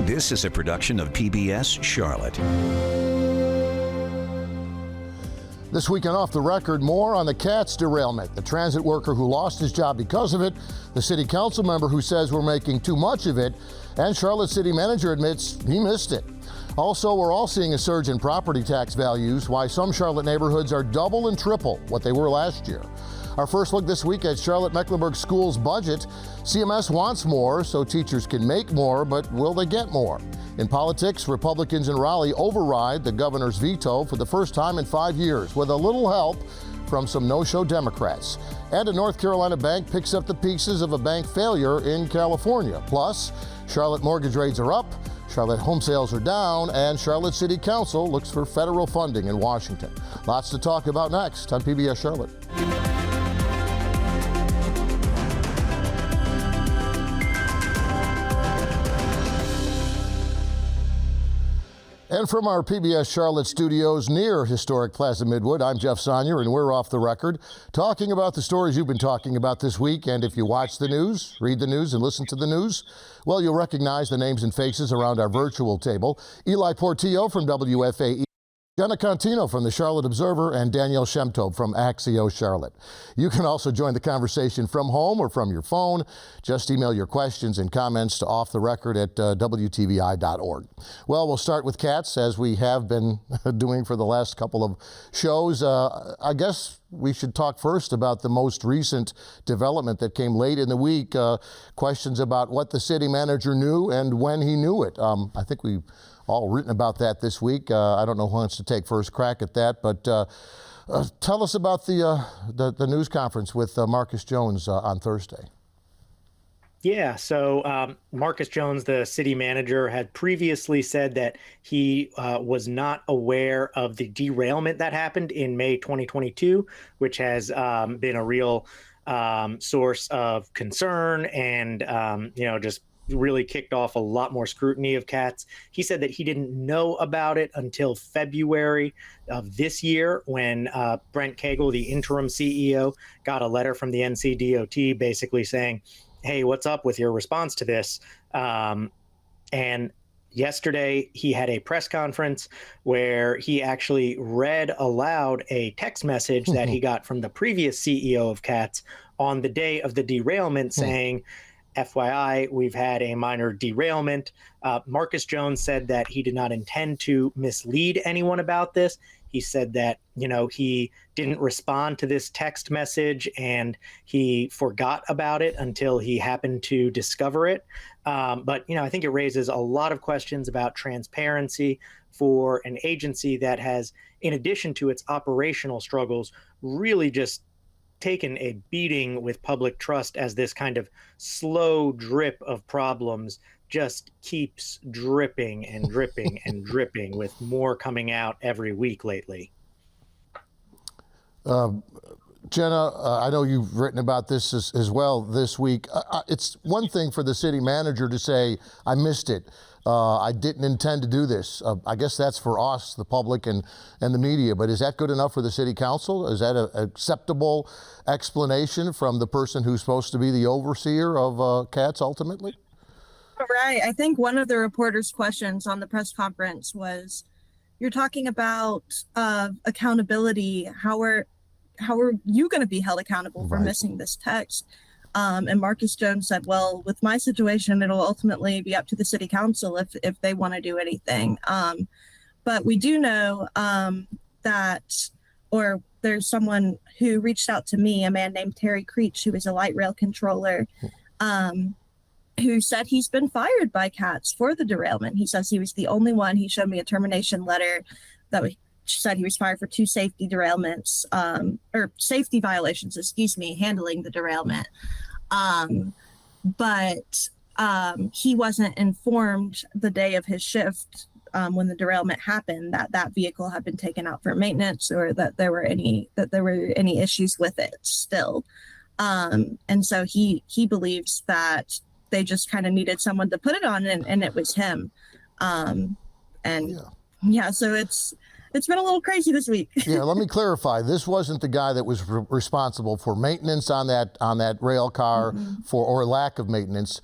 This is a production of PBS Charlotte. This weekend Off the Record, more on the Katz derailment, the transit worker who lost his job because of it, the city council member who says we're making too much of it, and Charlotte city manager admits he missed it. Also, we're all seeing a surge in property tax values, why some Charlotte neighborhoods are double and triple what they were last year. Our first look this week at Charlotte-Mecklenburg Schools' budget. CMS wants more so teachers can make more, but will they get more? In politics, Republicans in Raleigh override the governor's veto for the first time in 5 years with a little help from some no-show Democrats. And a North Carolina bank picks up the pieces of a bank failure in California. Plus, Charlotte mortgage rates are up, Charlotte home sales are down, and Charlotte City Council looks for federal funding in Washington. Lots to talk about next on PBS Charlotte. And from our PBS Charlotte studios near historic Plaza Midwood, I'm Jeff Sonnier, and we're off the record talking about the stories you've been talking about this week. And if you watch the news, read the news, and listen to the news, well, you'll recognize the names and faces around our virtual table. Eli Portillo from WFAE, Jenna Contino from the Charlotte Observer, and Danielle Shemtob from Axios Charlotte. You can also join the conversation from home or from your phone. Just email your questions and comments to offtherecord at WTVI.org. Well, we'll start with Katz, as we have been doing for the last couple of shows. I guess we should talk first about the most recent development that came late in the week. Questions about what the city manager knew and when he knew it. I think we've all written about that this week. I don't know who wants to take first crack at that, but tell us about the news conference with Marcus Jones on Thursday. Yeah, so Marcus Jones, the city manager, had previously said that he was not aware of the derailment that happened in May 2022, which has been a real source of concern and, just really kicked off a lot more scrutiny of Katz. He said that he didn't know about it until February of this year when Brent Cagle, the interim CEO, got a letter from the NCDOT basically saying, hey, what's up with your response to this? And yesterday he had a press conference where he actually read aloud a text message that he got from the previous CEO of Katz on the day of the derailment saying, FYI, we've had a minor derailment. Marcus Jones said that he did not intend to mislead anyone about this. He said that, he didn't respond to this text message and he forgot about it until he happened to discover it. But I think it raises a lot of questions about transparency for an agency that has, in addition to its operational struggles, really just taken a beating with public trust as this kind of slow drip of problems just keeps dripping and dripping and dripping, with more coming out every week lately. Jenna, I know you've written about this as well this week. It's one thing for the city manager to say, I missed it. I didn't intend to do this. I guess that's for us, the public and the media, but is that good enough for the city council? Is that an acceptable explanation from the person who's supposed to be the overseer of Katz ultimately? Right. I think one of the reporters' questions on the press conference was, you're talking about accountability. How are you going to be held accountable for missing this text? And Marcus Jones said, well, with my situation, it'll ultimately be up to the city council if they want to do anything. But we do know there's someone who reached out to me, a man named Terry Creech, who is a light rail controller, who said he's been fired by Katz for the derailment. He says he was the only one. He showed me a termination letter that said he was fired for 2 safety derailments, or safety violations, handling the derailment. But he wasn't informed the day of his shift when the derailment happened that vehicle had been taken out for maintenance, or that there were any issues with it still. And so he believes that they just kind of needed someone to put it on, and it was him. So it's been a little crazy this week. Yeah, let me clarify. This wasn't the guy that was responsible for maintenance on that rail car or lack of maintenance.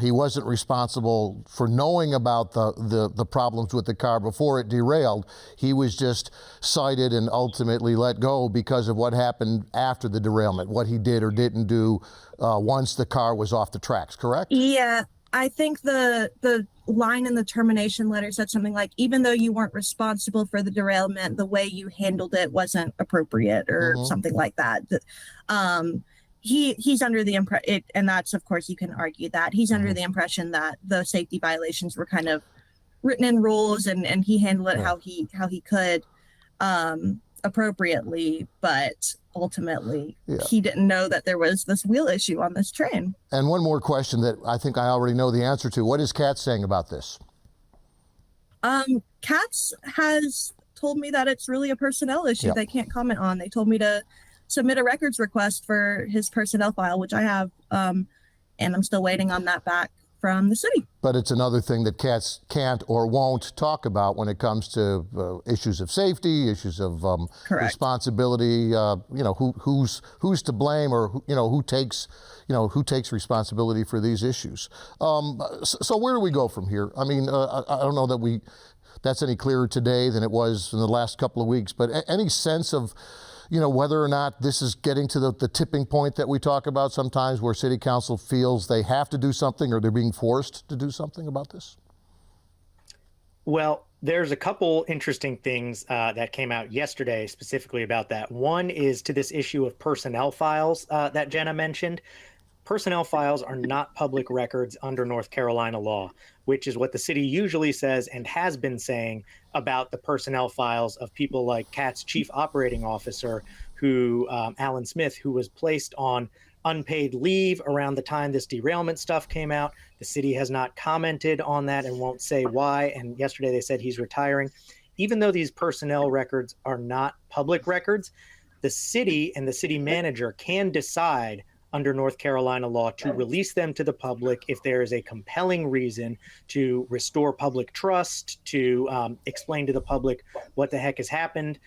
He wasn't responsible for knowing about the problems with the car before it derailed. He was just cited and ultimately let go because of what happened after the derailment, what he did or didn't do once the car was off the tracks, correct? Yeah, I think the line in the termination letter said something like, even though you weren't responsible for the derailment, the way you handled it wasn't appropriate or something like that. He's under the impression, and that's, of course, you can argue that he's under the impression that the safety violations were kind of written in rules, and he handled it how he could appropriately, but ultimately he didn't know that there was this wheel issue on this train. And one more question that I think I already know the answer to. What is CATS saying about this? CATS has told me that it's really a personnel issue they can't comment on. They told me to submit a records request for his personnel file, which I have, and I'm still waiting on that back from the city. But it's another thing that CATS can't or won't talk about when it comes to issues of safety, issues of responsibility. Who's to blame, or who takes responsibility for these issues. So where do we go from here? I mean, I don't know that that's any clearer today than it was in the last couple of weeks. But any sense of whether or not this is getting to the tipping point that we talk about sometimes, where city council feels they have to do something or they're being forced to do something about this? Well, there's a couple interesting things that came out yesterday specifically about that. One is to this issue of personnel files that Jenna mentioned. Personnel files are not public records under North Carolina law, which is what the city usually says and has been saying about the personnel files of people like CAT's chief operating officer, Alan Smith, who was placed on unpaid leave around the time this derailment stuff came out. The city has not commented on that and won't say why. And yesterday they said he's retiring. Even though these personnel records are not public records, the city and the city manager can decide under North Carolina law to release them to the public if there is a compelling reason to restore public trust, to explain to the public what the heck has happened.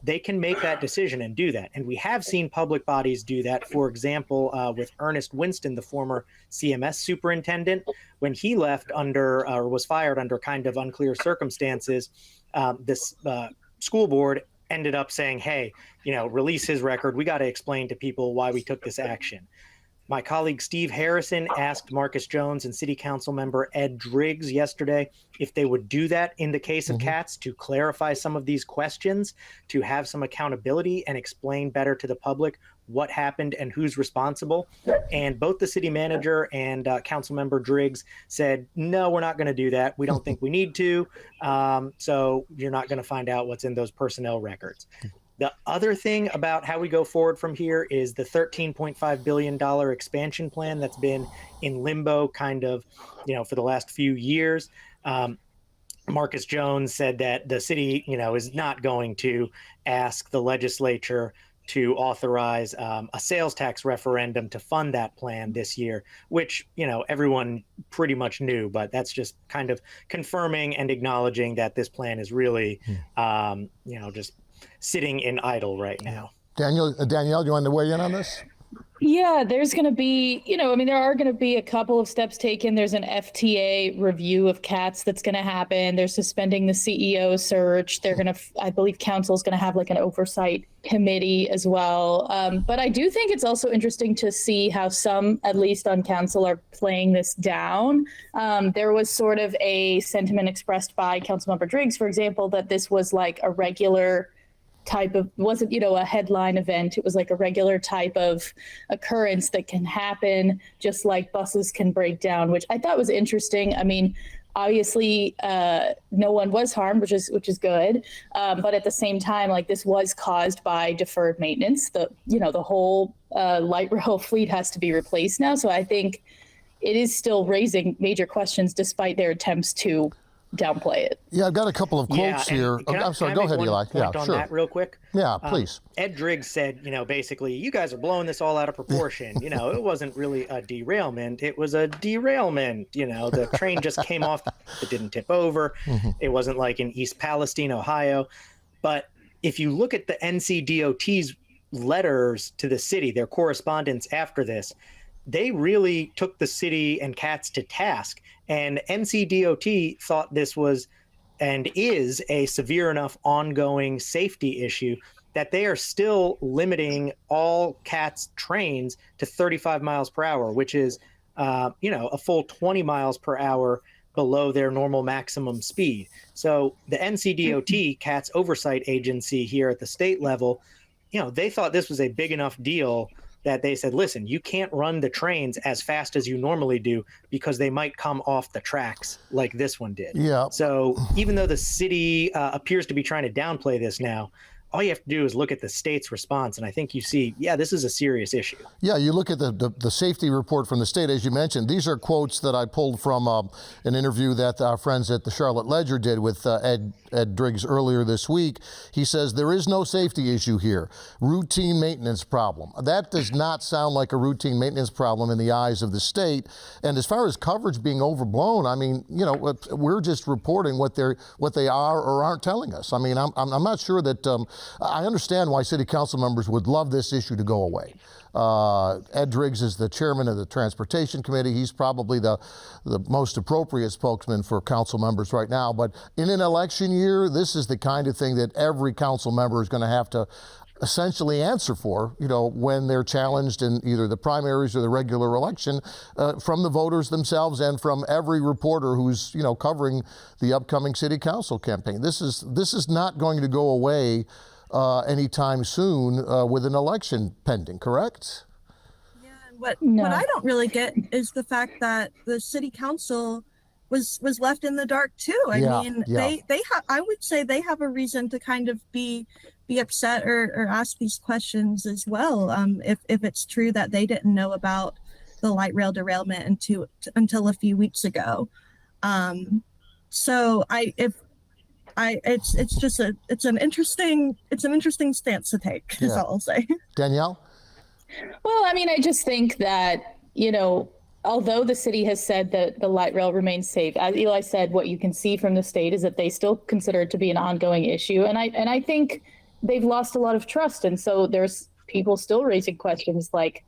They can make that decision and do that. And we have seen public bodies do that. For example, with Ernest Winston, the former CMS superintendent, when he left or was fired under kind of unclear circumstances, this school board ended up saying, hey, release his record. We got to explain to people why we took this action. My colleague Steve Harrison asked Marcus Jones and City Council member Ed Driggs yesterday if they would do that in the case of CATS, to clarify some of these questions, to have some accountability and explain better to the public what happened and who's responsible. And both the city manager and council member Driggs said, no, we're not going to do that. We don't think we need to. So you're not going to find out what's in those personnel records. The other thing about how we go forward from here is the $13.5 billion expansion plan that's been in limbo kind of, for the last few years. Marcus Jones said that the city, is not going to ask the legislature to authorize a sales tax referendum to fund that plan this year, which, everyone pretty much knew, but that's just kind of confirming and acknowledging that this plan is really, just sitting in idle right now. Danielle, do you want to weigh in on this? Yeah, there's going to be, there are going to be a couple of steps taken. There's an FTA review of CATS that's going to happen. They're suspending the CEO search. They're going to, I believe council is going to have like an oversight committee as well. But I do think it's also interesting to see how some, at least on council, are playing this down. There was sort of a sentiment expressed by Councilmember Driggs, for example, that this was like a regular type of, wasn't, a headline event. It was like a regular type of occurrence that can happen, just like buses can break down, which I thought was interesting. I mean, obviously, no one was harmed, which is good. But at the same time, like, this was caused by deferred maintenance. The whole light rail fleet has to be replaced now. So I think it is still raising major questions despite their attempts to downplay it. Yeah, I've got a couple of quotes and here. can I- I'm sorry, can I go make ahead, one Eli. Yeah, point on sure. that real quick? Yeah, please. Ed Driggs said, basically, you guys are blowing this all out of proportion. It wasn't really a derailment. It was a derailment. The train just came off. It didn't tip over. It wasn't like in East Palestine, Ohio. But if you look at the NCDOT's letters to the city, their correspondence after this, they really took the city and CATS to task. And NCDOT thought this was and is a severe enough ongoing safety issue that they are still limiting all CATS trains to 35 miles per hour, which is, a full 20 miles per hour below their normal maximum speed. So the NCDOT, CATS oversight agency here at the state level, they thought this was a big enough deal that they said, listen, you can't run the trains as fast as you normally do because they might come off the tracks like this one did. Yeah. So even though the city appears to be trying to downplay this now, all you have to do is look at the state's response, and I think you see, this is a serious issue. Yeah, you look at the safety report from the state, as you mentioned. These are quotes that I pulled from an interview that our friends at the Charlotte Ledger did with Ed Driggs earlier this week. He says, there is no safety issue here. Routine maintenance problem. That does not sound like a routine maintenance problem in the eyes of the state. And as far as coverage being overblown, I mean, we're just reporting what they are or aren't telling us. I mean, I'm not sure that I understand why city council members would love this issue to go away. Ed Driggs is the chairman of the Transportation Committee. He's probably the most appropriate spokesman for council members right now. But in an election year, this is the kind of thing that every council member is going to have to essentially answer for, when they're challenged in either the primaries or the regular election from the voters themselves and from every reporter who's, covering the upcoming city council campaign. This is not going to go away anytime soon with an election pending, correct? Yeah, and what I don't really get is the fact that the city council was left in the dark too. I mean, they I would say they have a reason to kind of be upset or ask these questions as well. If it's true that they didn't know about the light rail derailment until a few weeks ago. So it's an interesting stance to take, is all I'll say. Danielle? Well, I mean, I just think that, although the city has said that the light rail remains safe, as Eli said, what you can see from the state is that they still consider it to be an ongoing issue. And I think they've lost a lot of trust. And so there's people still raising questions like,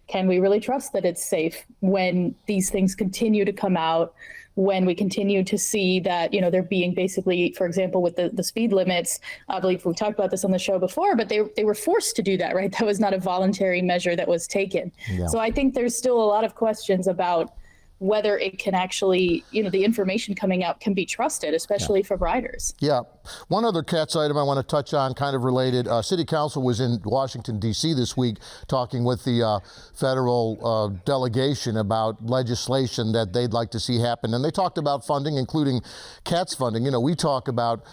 can we really trust that it's safe when these things continue to come out, when we continue to see that, they're being basically, for example, with the speed limits, I believe we talked about this on the show before, but they were forced to do that, right? That was not a voluntary measure that was taken. Yeah. So I think there's still a lot of questions about whether it can actually, the information coming out can be trusted, especially for riders. Yeah. One other CATS item I want to touch on, kind of related. City Council was in Washington, D.C. this week talking with the federal delegation about legislation that they'd like to see happen. And they talked about funding, including CATS funding. We talk about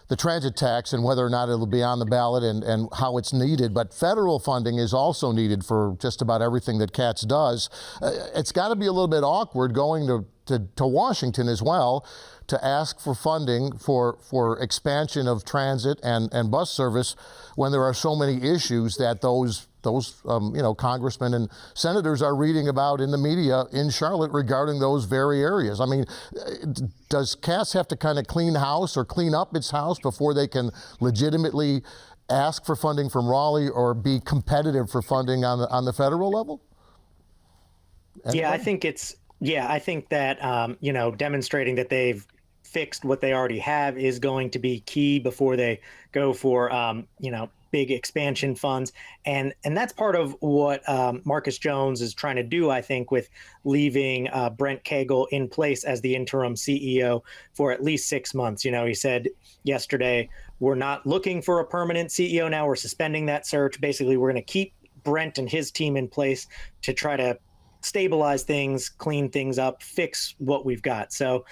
the transit tax and whether or not it'll be on the ballot and how it's needed. But federal funding is also needed for just about everything that CATS does. It's got to be a little bit awkward going to Washington as well to ask for funding for expansion of transit and bus service when there are so many issues that those congressmen and senators are reading about in the media in Charlotte regarding those very areas. I mean, does CATS have to kind of clean house or clean up its house before they can legitimately ask for funding from Raleigh or be competitive for funding on the federal level? Anybody? I think that demonstrating that they've fixed what they already have is going to be key before they go for big expansion funds. And that's part of what Marcus Jones is trying to do, I think, with leaving Brent Cagle in place as the interim CEO for at least 6 months. He said yesterday, we're not looking for a permanent CEO now. We're suspending that search. Basically, we're going to keep Brent and his team in place to try to stabilize things, clean things up, fix what we've got. So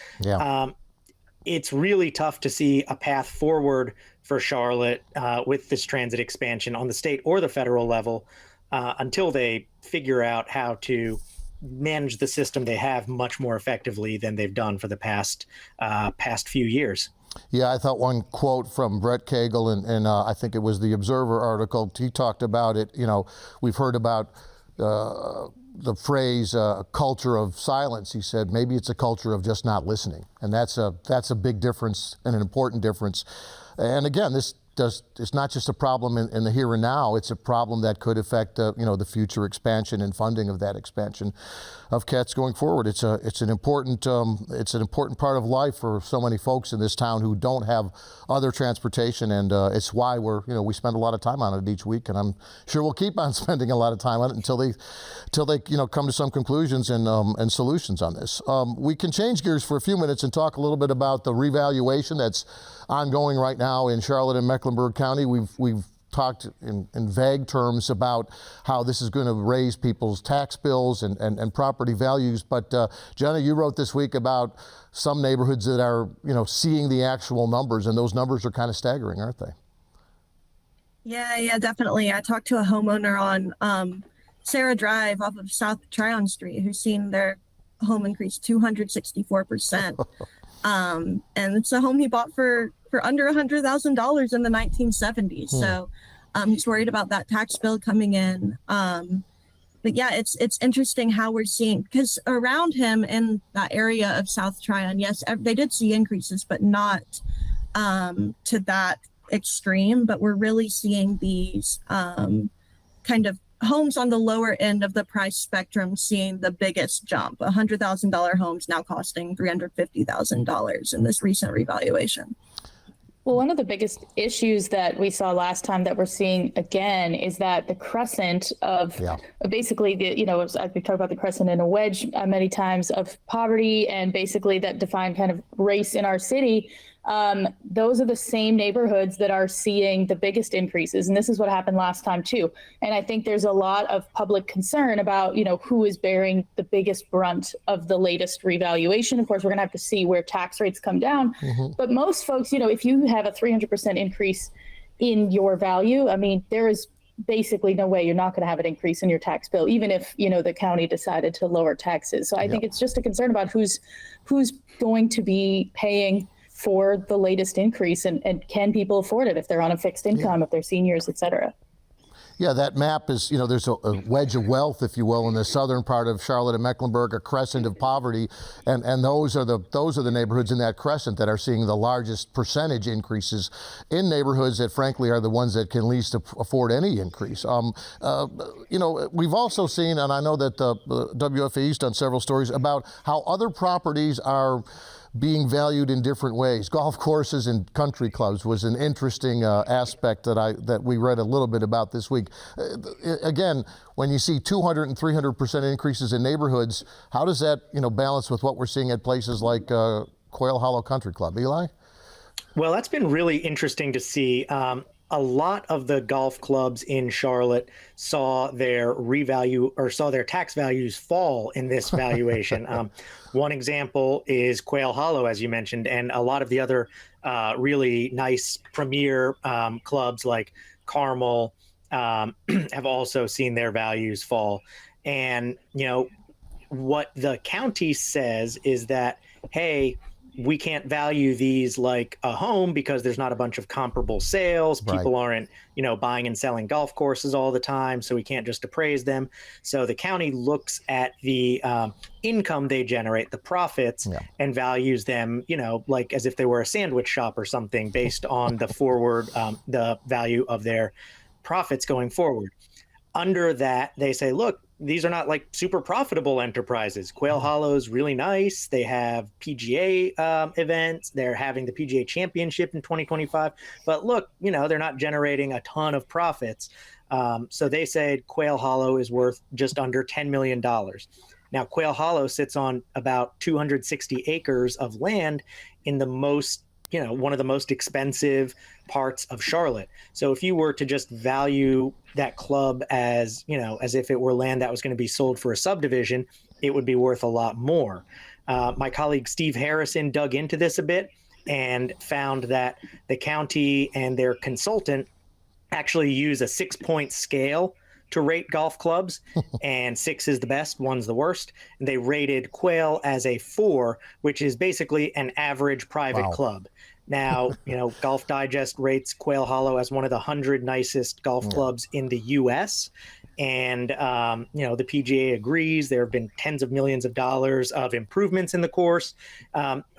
it's really tough to see a path forward for Charlotte with this transit expansion on the state or the federal level until they figure out how to manage the system they have much more effectively than they've done for the past few years. Yeah, I thought one quote from Brett Cagle and I think it was the Observer article. He talked about it. We've heard about the phrase culture of silence. He said maybe it's a culture of just not listening, and that's a big difference and an important difference. And again, it's not just a problem in the here and now. It's a problem that could affect the future expansion and funding of that expansion of CATS going forward. It's an important part of life for so many folks in this town who don't have other transportation, and it's why we spend a lot of time on it each week, and I'm sure we'll keep on spending a lot of time on it until they come to some conclusions and solutions on this. We can change gears for a few minutes and talk a little bit about the revaluation that's ongoing right now in Charlotte and Mecklenburg County. We've talked in vague terms about how this is going to raise people's tax bills and property values. But Jenna, you wrote this week about some neighborhoods that are seeing the actual numbers, and those numbers are kind of staggering, aren't they? Yeah, definitely. I talked to a homeowner on Sarah Drive off of South Tryon Street who's seen their home increase 264%. And it's a home he bought for under $100,000 in the 1970s. So he's worried about that tax bill coming in. But yeah, it's interesting how we're seeing, because around him in that area of South Tryon, yes, they did see increases, but not to that extreme. But we're really seeing these kind of homes on the lower end of the price spectrum seeing the biggest jump. $100,000 homes now costing $350,000 in this recent revaluation. Well, one of the biggest issues that we saw last time that we're seeing again is that the crescent of basically we talk about the crescent in a wedge many times of poverty and basically that defined kind of race in our city. Those are the same neighborhoods that are seeing the biggest increases. And this is what happened last time, too. And I think there's a lot of public concern about, who is bearing the biggest brunt of the latest revaluation. Of course, we're going to have to see where tax rates come down. Mm-hmm. But most folks, if you have a 300% increase in your value, I mean, there is basically no way you're not going to have an increase in your tax bill, even if, the county decided to lower taxes. So I think it's just a concern about who's going to be paying for the latest increase and can people afford it if they're on a fixed income, if they're seniors, et cetera. Yeah, that map is, there's a wedge of wealth, if you will, in the southern part of Charlotte and Mecklenburg, a crescent of poverty, and those are the neighborhoods in that crescent that are seeing the largest percentage increases in neighborhoods that, frankly, are the ones that can least afford any increase. We've also seen, and I know that the WFAE's done several stories about how other properties are being valued in different ways. Golf courses and country clubs was an interesting aspect that we read a little bit about this week. Again, when you see 200 and 300% increases in neighborhoods, how does that balance with what we're seeing at places like Quail Hollow Country Club? Eli? Well, that's been really interesting to see. A lot of the golf clubs in Charlotte saw their tax values fall in this valuation. One example is Quail Hollow, as you mentioned, and a lot of the other really nice premier clubs like Carmel have also seen their values fall. And, what the county says is that, hey, we can't value these like a home because there's not a bunch of comparable sales. Right. People aren't, buying and selling golf courses all the time, so we can't just appraise them. So the county looks at the income they generate, the profits, and values them, like as if they were a sandwich shop or something based on the the value of their profits going forward. Under that, they say, look, these are not like super profitable enterprises. Quail Hollow is really nice. They have PGA events. They're having the PGA Championship in 2025. But look, they're not generating a ton of profits. So they said Quail Hollow is worth just under $10 million. Now, Quail Hollow sits on about 260 acres of land in the most one of the most expensive parts of Charlotte. So if you were to just value that club as, as if it were land that was going to be sold for a subdivision, it would be worth a lot more. My colleague Steve Harrison dug into this a bit and found that the county and their consultant actually use a 6-point scale to rate golf clubs, and 6 is the best, 1's the worst. And they rated Quail as a 4, which is basically an average private club. Now, Golf Digest rates Quail Hollow as one of the 100 nicest golf clubs in the U.S. And, the PGA agrees. There have been tens of millions of dollars of improvements in the course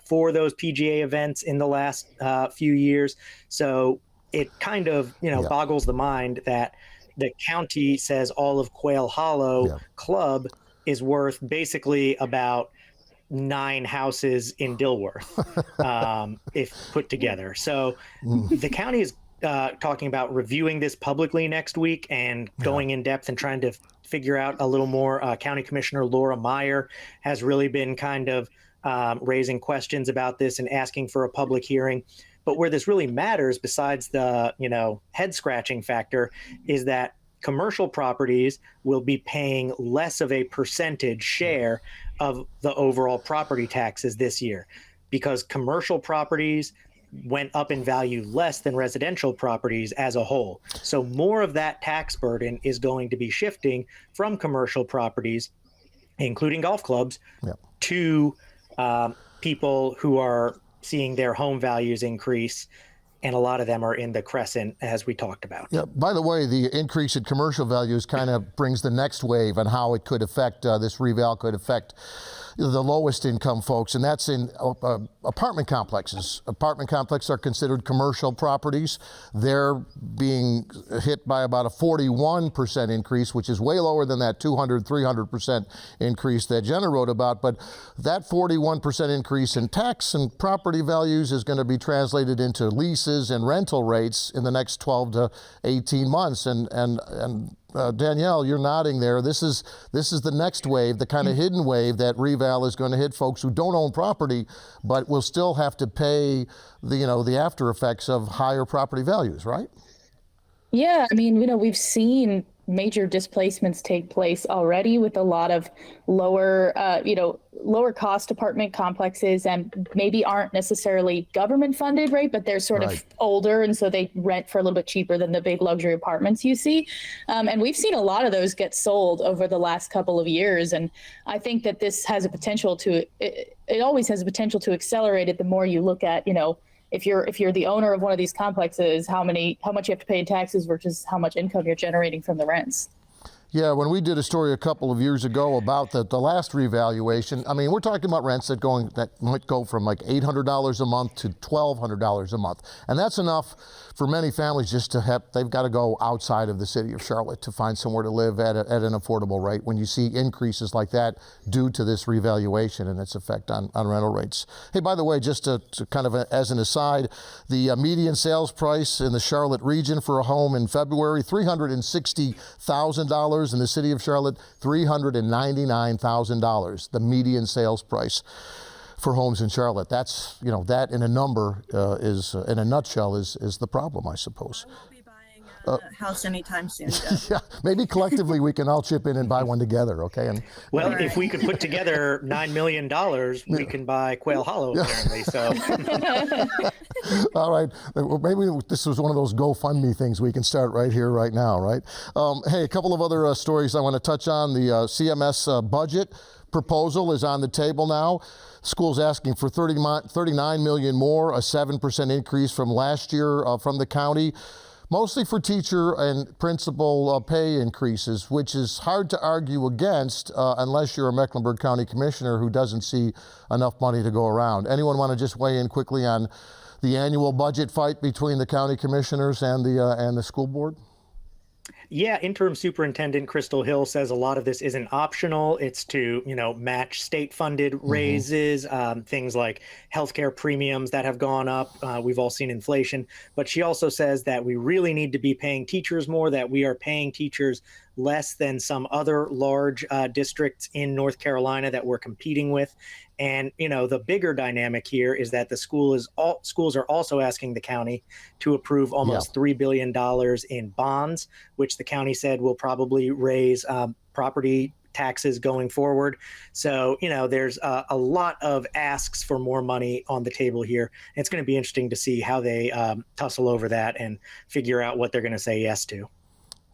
for those PGA events in the last few years. So it kind of, boggles the mind that the county says all of Quail Hollow Club is worth basically about 9 houses in Dilworth, if put together. So the county is talking about reviewing this publicly next week and going in depth and trying to figure out a little more. County Commissioner Laura Meyer has really been kind of raising questions about this and asking for a public hearing. But where this really matters, besides the, head scratching factor, is that commercial properties will be paying less of a percentage share of the overall property taxes this year, because commercial properties went up in value less than residential properties as a whole. So more of that tax burden is going to be shifting from commercial properties, including golf clubs, to people who are seeing their home values increase. And a lot of them are in the Crescent, as we talked about. Yeah. By the way, the increase in commercial values kind of brings the next wave on how it could affect, this reval could affect the lowest income folks, and that's in apartment complexes. Apartment complexes are considered commercial properties. They're being hit by about a 41% increase, which is way lower than that 200, 300% increase that Jenna wrote about. But that 41% increase in tax and property values is going to be translated into leases and rental rates in the next 12 to 18 months. And Danielle, you're nodding there. This is the next wave, the kind of hidden wave that reval is going to hit folks who don't own property, but will still have to pay the after effects of higher property values, right? Yeah, I mean, we've seen major displacements take place already with a lot of lower cost apartment complexes, and maybe aren't necessarily government funded, right? But they're sort of older, and so they rent for a little bit cheaper than the big luxury apartments you see. And we've seen a lot of those get sold over the last couple of years. And I think that this has a potential it always has a potential to accelerate it the more you look at, if you're the owner of one of these complexes, how much you have to pay in taxes versus how much income you're generating from the rents. Yeah, when we did a story a couple of years ago about the last revaluation, I mean, we're talking about rents that might go from like $800 a month to $1,200 a month. And that's enough for many families just to have, they've got to go outside of the city of Charlotte to find somewhere to live at an affordable rate when you see increases like that due to this revaluation and its effect on rental rates. Hey, by the way, just to kind of as an aside, the median sales price in the Charlotte region for a home in February, $360,000. In the city of Charlotte, $399,000, the median sales price for homes in Charlotte. That's, that in a number in a nutshell is the problem, I suppose. I won't be buying a house anytime soon, Jeff. Yeah, maybe collectively we can all chip in and buy one together, okay? If we could put together $9 million, we can buy Quail Hollow, apparently. So, all right. Well, maybe this was one of those GoFundMe things we can start right here, right now, right? Hey, a couple of other stories I want to touch on. The CMS budget proposal is on the table now. School's asking for $39 million more, a 7% increase from last year from the county, mostly for teacher and principal pay increases, which is hard to argue against unless you're a Mecklenburg County Commissioner who doesn't see enough money to go around. Anyone want to just weigh in quickly on the annual budget fight between the county commissioners and the school board? Yeah, interim superintendent Crystal Hill says a lot of this isn't optional. It's to, match state-funded raises, things like healthcare premiums that have gone up. We've all seen inflation. But she also says that we really need to be paying teachers more, that we are paying teachers less than some other large districts in North Carolina that we're competing with. And, the bigger dynamic here is that the schools are also asking the county to approve almost $3 billion in bonds, which the county said will probably raise property taxes going forward. So, there's a lot of asks for more money on the table here. It's going to be interesting to see how they tussle over that and figure out what they're going to say yes to.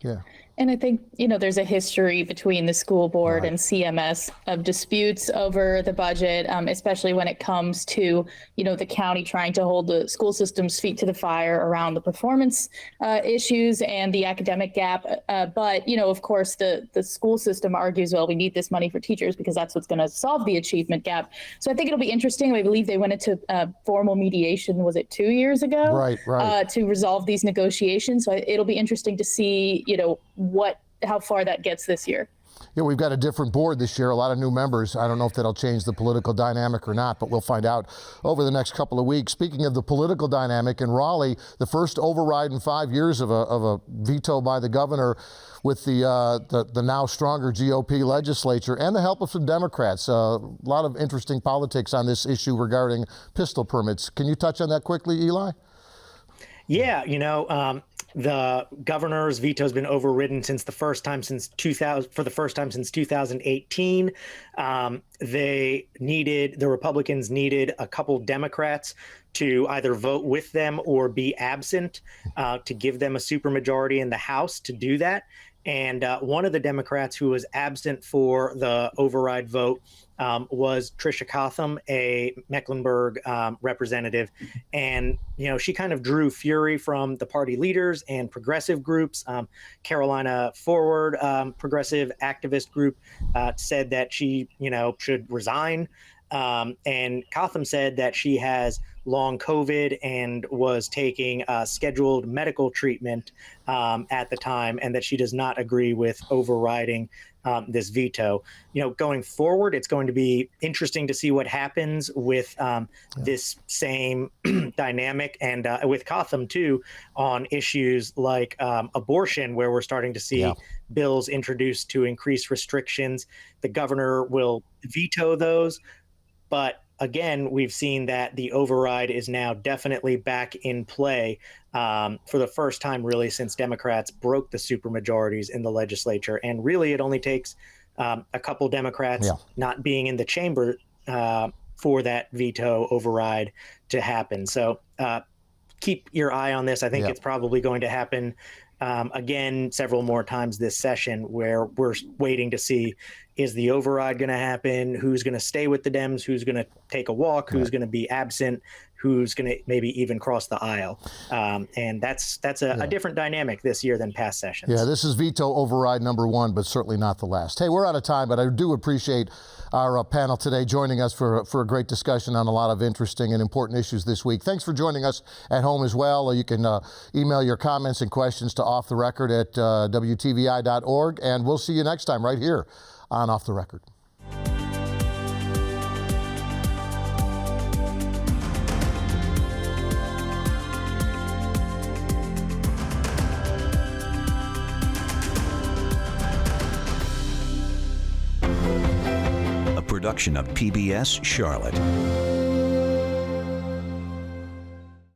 Yeah. And I think, there's a history between the school board and CMS of disputes over the budget, especially when it comes to, the county trying to hold the school system's feet to the fire around the performance issues and the academic gap. But, of course, the school system argues, well, we need this money for teachers because that's what's going to solve the achievement gap. So I think it'll be interesting. I believe they went into formal mediation, was it 2 years ago? Right. To resolve these negotiations. So it'll be interesting to see, how far that gets this year. Yeah, we've got a different board this year, a lot of new members. I don't know if that'll change the political dynamic or not, but we'll find out over the next couple of weeks. Speaking of the political dynamic, in Raleigh, the first override in 5 years of a veto by the governor with the now stronger GOP legislature and the help of some Democrats. A lot of interesting politics on this issue regarding pistol permits. Can you touch on that quickly, Eli? Yeah, the governor's veto has been overridden for the first time since 2018. The Republicans needed a couple Democrats to either vote with them or be absent to give them a supermajority in the House to do that. And one of the Democrats who was absent for the override vote was Tricia Cotham, a Mecklenburg representative. And, she kind of drew fury from the party leaders and progressive groups. Carolina Forward, progressive activist group, said that she, should resign. And Cotham said that she has long COVID and was taking scheduled medical treatment at the time, and that she does not agree with overriding this veto. Going forward, it's going to be interesting to see what happens with this same dynamic and with Cotham too on issues like abortion, where we're starting to see bills introduced to increase restrictions. The governor will veto those. But again, we've seen that the override is now definitely back in play for the first time, really, since Democrats broke the supermajorities in the legislature. And really, it only takes a couple Democrats not being in the chamber for that veto override to happen. So keep your eye on this. I think it's probably going to happen again several more times this session, where we're waiting to see, is the override going to happen? Who's going to stay with the Dems? Who's going to take a walk? Who's going to be absent? Who's going to maybe even cross the aisle? And that's a different dynamic this year than past sessions. Yeah, this is veto override number one, but certainly not the last. Hey, we're out of time, but I do appreciate our panel today joining us for a great discussion on a lot of interesting and important issues this week. Thanks for joining us at home as well. You can email your comments and questions to Off the Record at WTVI.org, and we'll see you next time right here on Off the Record. A production of PBS Charlotte.